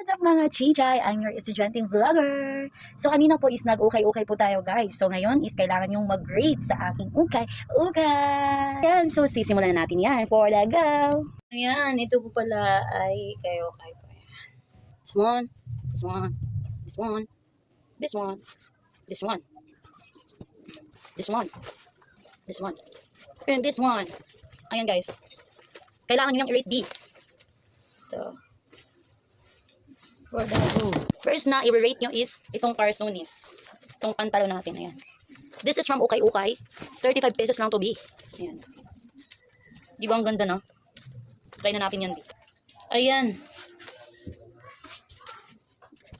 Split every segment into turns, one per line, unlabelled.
What's up mga chichay? I'm your estudyanteng vlogger. So kanina po is nag-ukay-ukay po tayo guys. So ngayon is kailangan yung mag-grade sa aking ukay-ukay. Yan, so sisimulan na natin yan for the go. Ayan, ito po pala ay kayo-ukay po. This one, this one, this one, this one, this one, this one, this one, and this one. Ayan guys. Kailangan nyo yung i-rate B. So, for the first na i-rate nyo is itong Carsonis. Itong pantalon natin. Ayan. This is from Ukay Ukay. 35 pesos lang to B. Ayan. Di ba ang ganda na? Try na natin yan B. Ayan.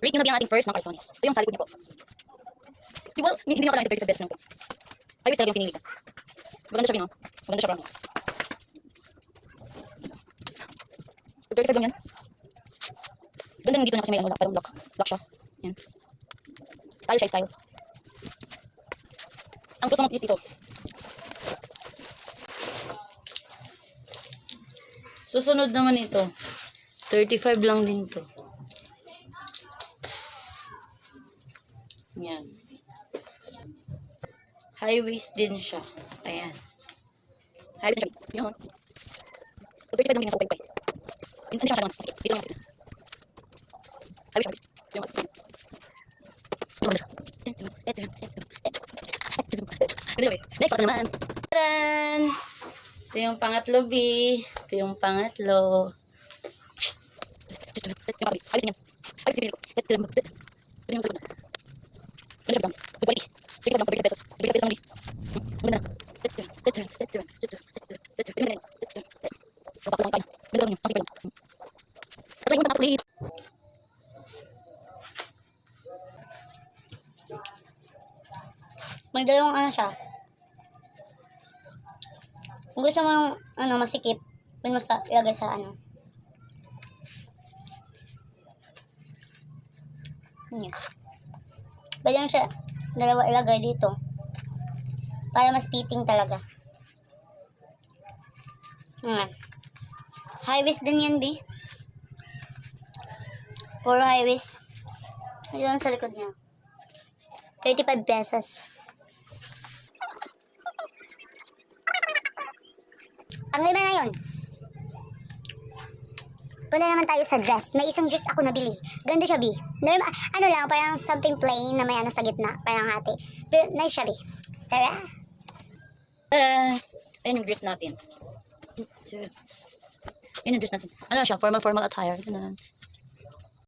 Rate nyo na B ang ating first ng Carsonis. Ito yung sa likod niya po. Di ba? Hindi nyo kailangan ito 35 pesos lang to. Ayos talaga yung pinili ka. Maganda siya, no? Maganda siya, promise. 35 lang yan. Ganda ng dito na kasi may ano, parang block. Block siya. Yan. Style siya, style. Ang susunod is ito. Susunod naman ito. 35 lang din to. Yan. High waist din siya. Ayan. High waist din siya. Yan. 35 lang din sa ukay-ukay. Hindi siya masyadong. Sige, dito lang sa high waist. Yung anyway, next pa naman. Taran! Ito yung pangatlo, B. Ito yung pangatlo. Ayos niyan. Ayos din ko. Ito yung sagot na. Ganda siya, Balik. Bigyan lang, 35 pesos. Bigyan pesos naman, Ganda na. Napapala kayo. Ganda lang yun. Saksi pa lang. Tatay mo na ulit.
May dalawang ano siya. Kung gusto mo ano, masikip, pwede mo sa, ilagay sa ano. Yan. Pwede mo siya dalawa ilagay dito. Para mas fitting talaga. Yan. High waist din yan, B. Puro high waist. Ayun sa likod niya. 35 pesos. Ang lima na yun. Punta naman tayo sa dress. May isang dress ako nabili. Ganda siya, B. Ano lang, parang something plain na may ano sa gitna. Parang hati. Pero nice siya, B. Tara.
Tara! Ayun yung dress natin. Ayun yung dress natin. Ano siya? Formal attire. Ganun.